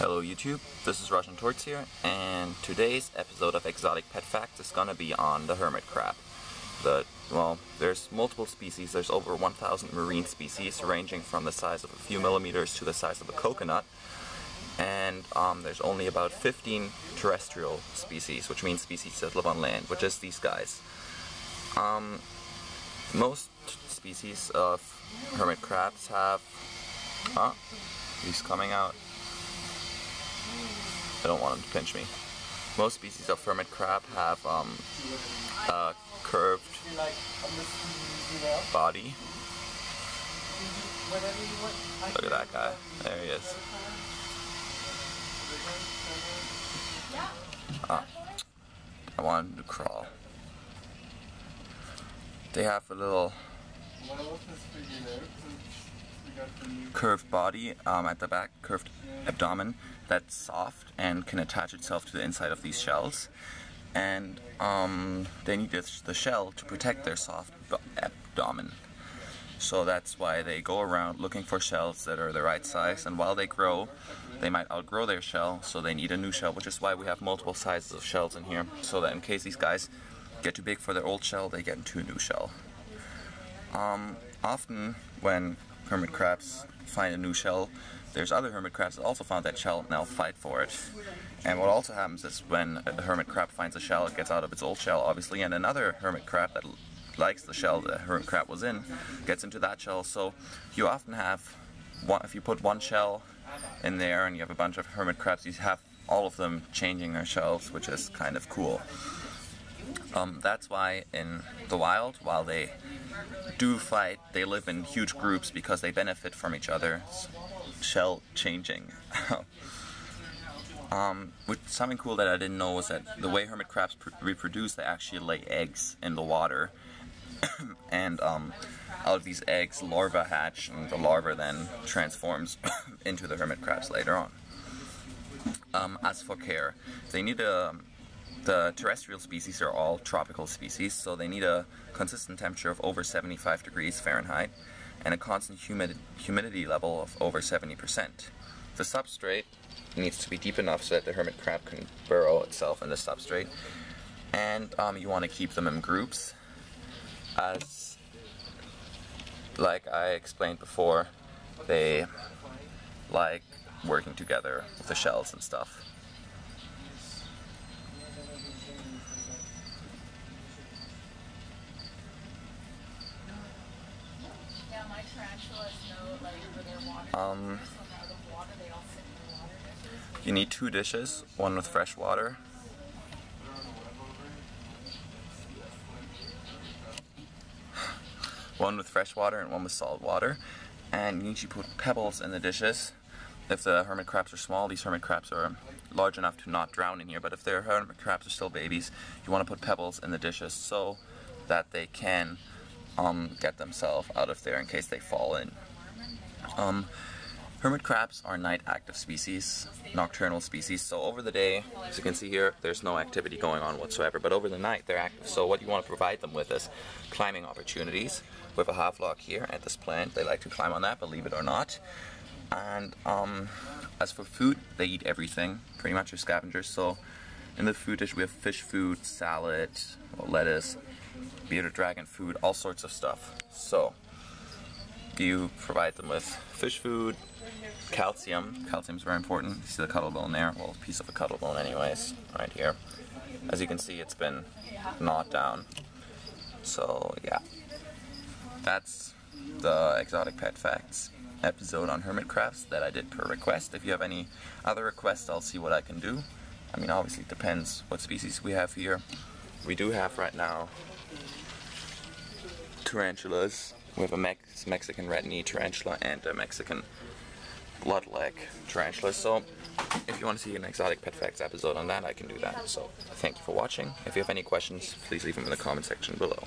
Hello YouTube, this is Russian Torts here, and today's episode of Exotic Pet Facts is gonna be on the hermit crab. Well, there's multiple species. There's over 1,000 marine species ranging from the size of a few millimeters to the size of a coconut. And there's only about 15 terrestrial species, which means species that live on land, which is these guys. Most species of hermit crabs have... he's coming out. I don't want him to pinch me. Most species of hermit crab have a curved body. Look at that guy. There he is. I want him to crawl. They have a little curved body at the back, curved abdomen that's soft and can attach itself to the inside of these shells, and they need the shell to protect their soft abdomen. So that's why they go around looking for shells that are the right size, and while they grow, they might outgrow their shell, so they need a new shell, which is why we have multiple sizes of shells in here, so that in case these guys get too big for their old shell, they get into a new shell. Often when hermit crabs find a new shell, there's other hermit crabs that also found that shell and they'll fight for it. And what also happens is when a hermit crab finds a shell, it gets out of its old shell obviously, and another hermit crab that likes the shell the hermit crab was in gets into that shell. So you often have, if you put one shell in there and you have a bunch of hermit crabs, you have all of them changing their shells, which is kind of cool. That's why in the wild, while they do fight, they live in huge groups because they benefit from each other's shell changing. Something cool that I didn't know was that the way hermit crabs reproduce, they actually lay eggs in the water. And out of these eggs, larvae hatch, and the larva then transforms into the hermit crabs later on. As for care, they need the terrestrial species are all tropical species, so they need a consistent temperature of over 75 degrees Fahrenheit and a constant humidity level of over 70%. The substrate needs to be deep enough so that the hermit crab can burrow itself in the substrate, and you want to keep them in groups, as like I explained before, they like working together with the shells and stuff. You need 2 dishes, one with fresh water, and one with salt water, and you need to put pebbles in the dishes. If the hermit crabs are small, these hermit crabs are large enough to not drown in here, but if their hermit crabs are still babies, you want to put pebbles in the dishes so that they can get themselves out of there in case they fall in. Hermit crabs are night active species, nocturnal species, so over the day, as you can see here, there's no activity going on whatsoever, but over the night they're active. So what you want to provide them with is climbing opportunities. We have a half log here at this plant. They like to climb on that, believe it or not. And as for food, they eat everything, pretty much. They're scavengers. So in the food dish we have fish food, salad, lettuce, bearded dragon food, all sorts of stuff. So you provide them with fish food, calcium. Calcium is very important. You see the cuttle bone there? Well, a piece of a cuttle bone anyways, right here. As you can see, it's been gnawed down. So yeah, that's the Exotic Pet Facts episode on hermit crabs that I did per request. If you have any other requests, I'll see what I can do. I mean, obviously it depends what species we have here. We do have right now tarantulas. We have a Mexican red knee tarantula and a Mexican bloodleg tarantula. So if you want to see an Exotic Pet Facts episode on that, I can do that. So thank you for watching. If you have any questions, please leave them in the comment section below.